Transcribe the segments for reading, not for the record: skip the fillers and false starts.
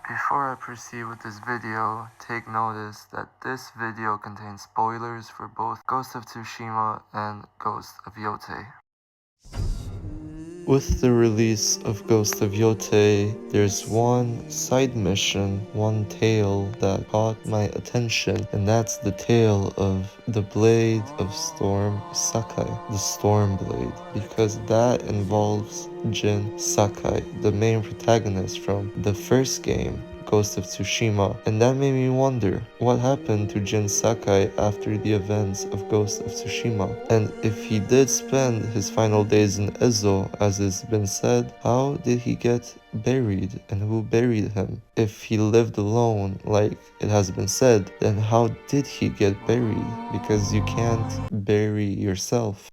Before I proceed with this video, take notice that this video contains spoilers for both Ghost of Tsushima and Ghost of Yotei. With the release of Ghost of Yotei, there's one side mission, one tale that caught my attention, and that's the tale of the Blade of Storm Sakai, the Storm Blade, because that involves Jin Sakai, the main protagonist from the first game, Ghost of Tsushima, and that made me wonder what happened to Jin Sakai after the events of Ghost of Tsushima, and if he did spend his final days in Ezo, as has been said, how did he get buried and who buried him? If he lived alone, like it has been said, then how did he get buried? Because you can't bury yourself.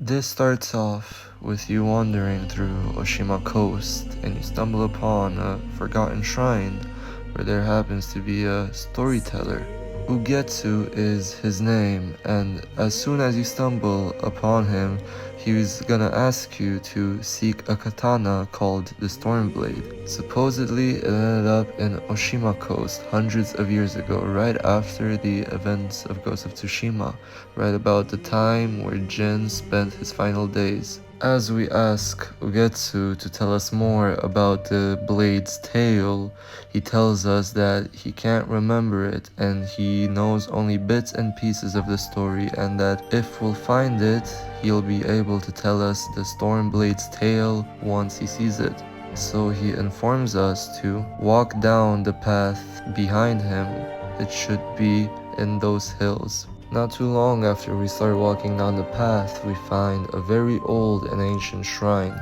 This starts off with you wandering through Oshima Coast and you stumble upon a forgotten shrine where there happens to be a storyteller. Ugetsu is his name, and as soon as you stumble upon him, he's gonna ask you to seek a katana called the Stormblade. Supposedly, it ended up in Oshima Coast hundreds of years ago, right after the events of Ghost of Tsushima, right about the time where Jin spent his final days. As we ask Ugetsu to tell us more about the blade's tale, he tells us that he can't remember it and he knows only bits and pieces of the story, and that if we'll find it, he'll be able to tell us the Stormblade's tale once he sees it. So he informs us to walk down the path behind him. It should be in those hills. Not too long after we start walking down the path, we find a very old and ancient shrine.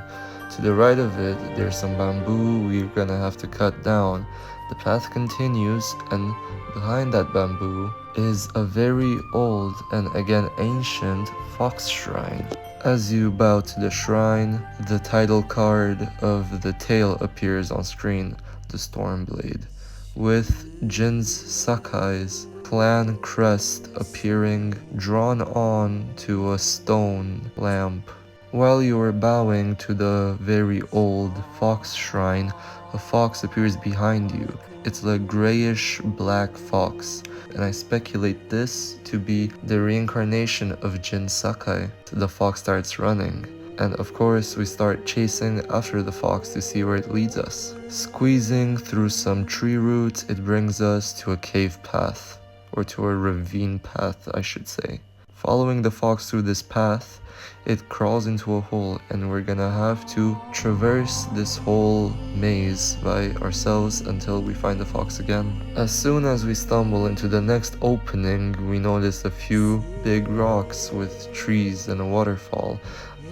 To the right of it, there's some bamboo we're gonna have to cut down. The path continues, and behind that bamboo is a very old and again ancient fox shrine. As you bow to the shrine, the title card of the tale appears on screen, the Stormblade, with Jin Sakai's clan crest appearing drawn on to a stone lamp. While you are bowing to the very old fox shrine, a fox appears behind you. It's a grayish black fox, and I speculate this to be the reincarnation of Jin Sakai. The fox starts running, and of course we start chasing after the fox to see where it leads us. Squeezing through some tree roots, it brings us to a cave path, or to a ravine path I should say. Following the fox through this path, it crawls into a hole, and we're gonna have to traverse this whole maze by ourselves until we find the fox again. As soon as we stumble into the next opening, we notice a few big rocks with trees and a waterfall.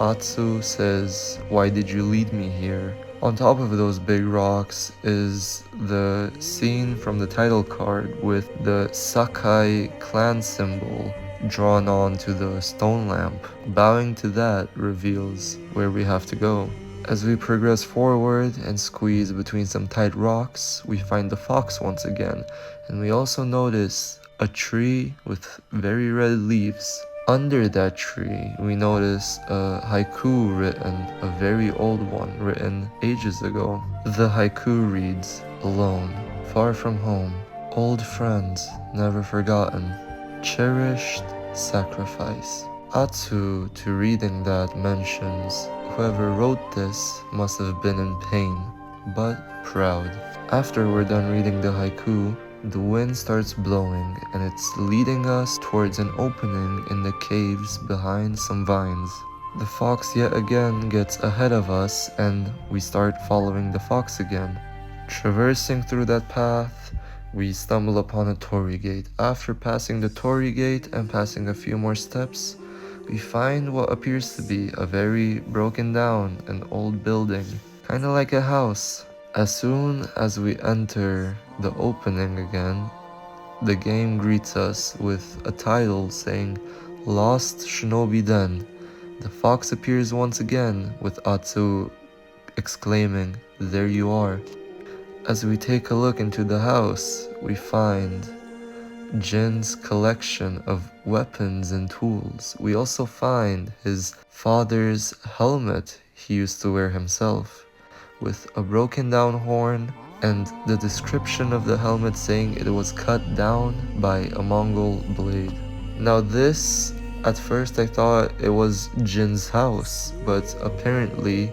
Atsu says, "Why did you lead me here?" On top of those big rocks is the scene from the title card with the Sakai clan symbol drawn onto the stone lamp. Bowing to that reveals where we have to go. As we progress forward and squeeze between some tight rocks, we find the fox once again, and we also notice a tree with very red leaves. Under that tree, we notice a haiku written, a very old one written ages ago. The haiku reads, "Alone, far from home, old friends never forgotten, cherished sacrifice." Atsu, to reading that, mentions whoever wrote this must have been in pain, but proud. After we're done reading the haiku, the wind starts blowing, and it's leading us towards an opening in the caves behind some vines. The fox yet again gets ahead of us, and we start following the fox again. Traversing through that path, we stumble upon a torii gate. After passing the torii gate and passing a few more steps, we find what appears to be a very broken down and old building, kinda like a house. As soon as we enter the opening again, the game greets us with a title saying, "Lost Shinobi Den." The fox appears once again, with Atsu exclaiming, "There you are." As we take a look into the house, we find Jin's collection of weapons and tools. We also find his father's helmet he used to wear himself, with a broken down horn, and the description of the helmet saying it was cut down by a Mongol blade. Now this, at first I thought it was Jin's house, but apparently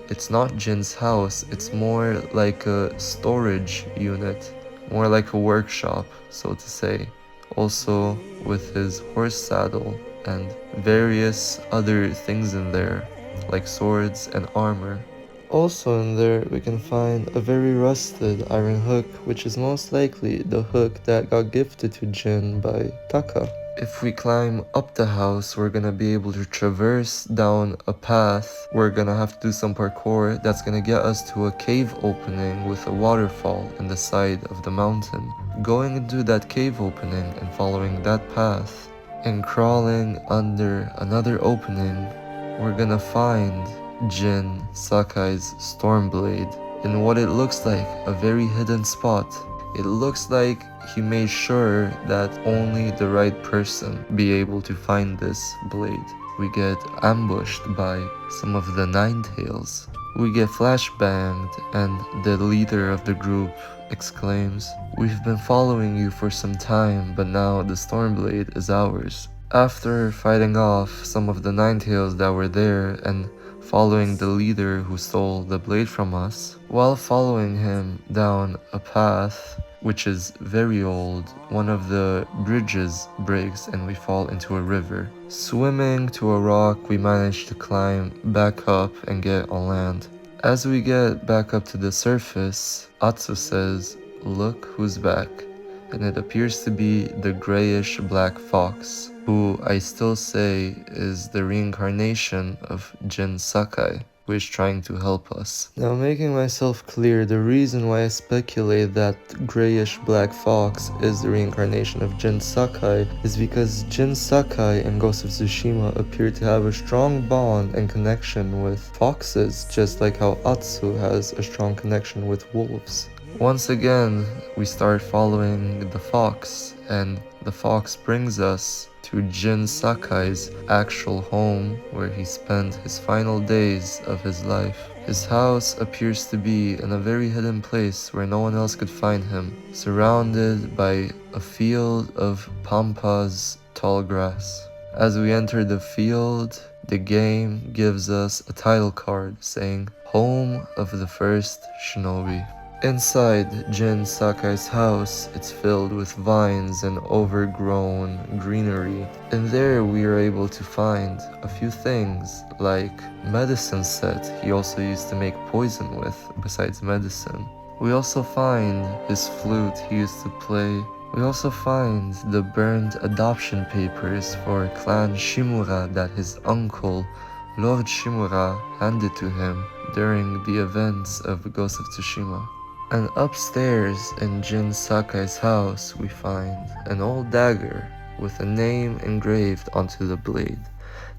it's not Jin's house, it's more like a storage unit, more like a workshop, so to say. Also with his horse saddle and various other things in there, like swords and armor. Also in there we can find a very rusted iron hook, which is most likely the hook that got gifted to Jin by Taka. If we climb up the house, we're gonna be able to traverse down a path. We're gonna have to do some parkour that's gonna get us to a cave opening with a waterfall in the side of the mountain. Going into that cave opening and following that path and crawling under another opening, we're gonna find Jin Sakai's Stormblade in what it looks like a very hidden spot. It looks like he made sure that only the right person be able to find this blade. We get ambushed by some of the Ninetales. We get flashbanged and the leader of the group exclaims, "We've been following you for some time, but now the Stormblade is ours." After fighting off some of the Ninetales that were there and following the leader who stole the blade from us, while following him down a path which is very old, one of the bridges breaks and we fall into a river. Swimming to a rock, we manage to climb back up and get on land. As we get back up to the surface, Atsu says, "Look who's back." And it appears to be the grayish black fox, who I still say is the reincarnation of Jin Sakai, who is trying to help us. Now, making myself clear, the reason why I speculate that grayish black fox is the reincarnation of Jin Sakai is because Jin Sakai and Ghost of Tsushima appear to have a strong bond and connection with foxes, just like how Atsu has a strong connection with wolves. Once again, we start following the fox, and the fox brings us to Jin Sakai's actual home, where he spent his final days of his life. His house appears to be in a very hidden place where no one else could find him, surrounded by a field of pampas, tall grass. As we enter the field, the game gives us a title card saying, "Home of the First Shinobi." Inside Jin Sakai's house, it's filled with vines and overgrown greenery. And there we are able to find a few things like medicine set he also used to make poison with besides medicine. We also find his flute he used to play. We also find the burned adoption papers for Clan Shimura that his uncle, Lord Shimura, handed to him during the events of Ghost of Tsushima. And upstairs in Jin Sakai's house, we find an old dagger with a name engraved onto the blade.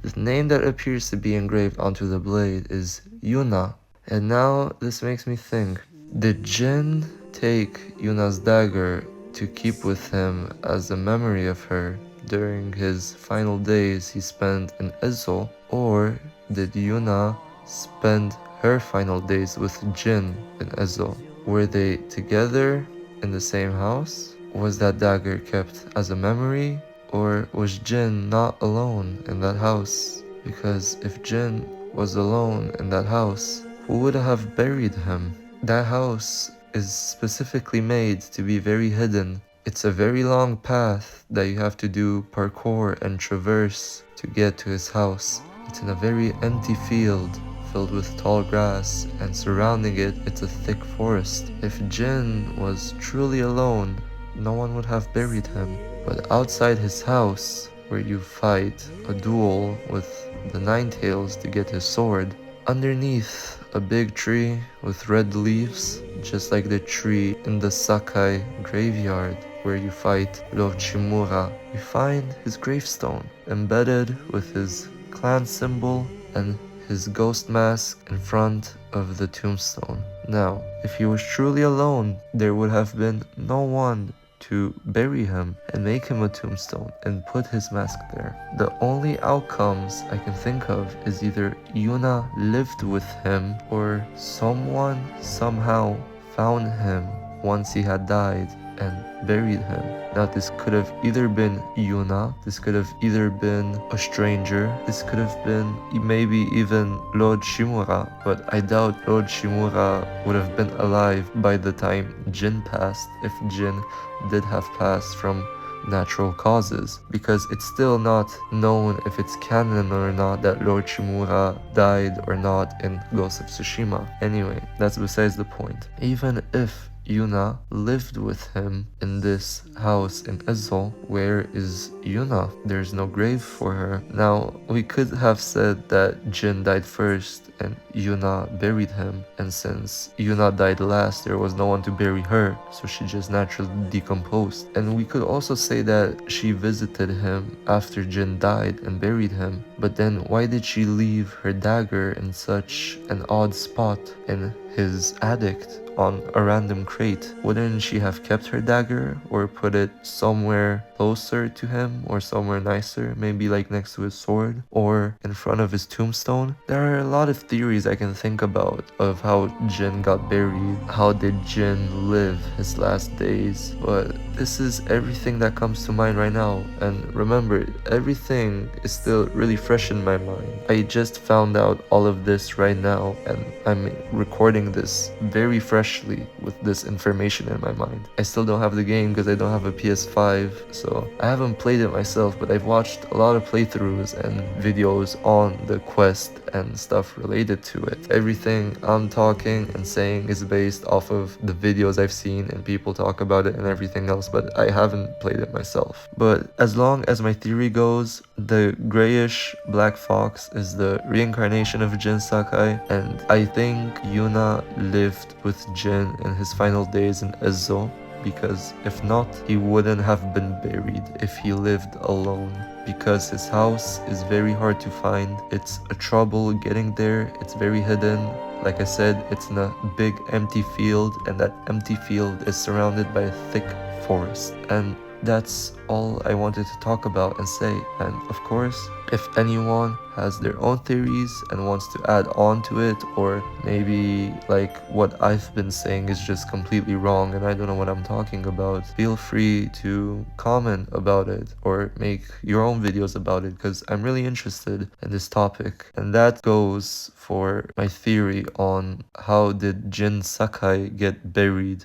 The name that appears to be engraved onto the blade is Yuna. And now this makes me think, did Jin take Yuna's dagger to keep with him as a memory of her during his final days he spent in Ezo? Or did Yuna spend her final days with Jin in Ezo? Were they together in the same house? Was that dagger kept as a memory? Or was Jin not alone in that house? Because if Jin was alone in that house, who would have buried him? That house is specifically made to be very hidden. It's a very long path that you have to do parkour and traverse to get to his house. It's in a very empty field filled with tall grass, and surrounding it, it's a thick forest. If Jin was truly alone, no one would have buried him. But outside his house, where you fight a duel with the Ninetales to get his sword, underneath a big tree with red leaves, just like the tree in the Sakai graveyard where you fight Lord Shimura, you find his gravestone embedded with his clan symbol and his ghost mask in front of the tombstone. Now, if he was truly alone, there would have been no one to bury him and make him a tombstone and put his mask there. The only outcomes I can think of is either Yuna lived with him or someone somehow found him once he had died and buried him. Now this could have either been Yuna, this could have either been a stranger, this could have been maybe even Lord Shimura, but I doubt Lord Shimura would have been alive by the time Jin passed, if Jin did have passed from natural causes, because it's still not known if it's canon or not that Lord Shimura died or not in Ghost of Tsushima. Anyway, that's besides the point. Even if Yuna lived with him in this house in Ezo, where is Yuna? There's no grave for her. Now, we could have said that Jin died first and Yuna buried him, and since Yuna died last, there was no one to bury her, so she just naturally decomposed. And we could also say that she visited him after Jin died and buried him, but then why did she leave her dagger in such an odd spot in his attic on a random crate? Wouldn't she have kept her dagger or put it somewhere closer to him or somewhere nicer, maybe like next to his sword or in front of his tombstone? There are a lot of theories I can think about of how Jin got buried, how did Jin live his last days, but this is everything that comes to mind right now. And remember, everything is still really fresh in my mind. I just found out all of this right now and I'm recording this very freshly with this information in my mind. I still don't have the game because I don't have a PS5, so I haven't played it myself, but I've watched a lot of playthroughs and videos on the quest and stuff related to it. Everything I'm talking and saying is based off of the videos I've seen and people talk about it and everything else, but I haven't played it myself. But as long as my theory goes, the grayish black fox is the reincarnation of Jin Sakai, and I think Yuna lived with Jin in his final days in Ezo, because if not, he wouldn't have been buried if he lived alone, because his house is very hard to find. It's a trouble getting there, it's very hidden. Like I said, it's in a big empty field, and that empty field is surrounded by a thick forest. And that's all I wanted to talk about and say. And of course, if anyone has their own theories and wants to add on to it, or maybe like what I've been saying is just completely wrong and I don't know what I'm talking about, feel free to comment about it or make your own videos about it, because I'm really interested in this topic. And that goes for my theory on how did Jin Sakai get buried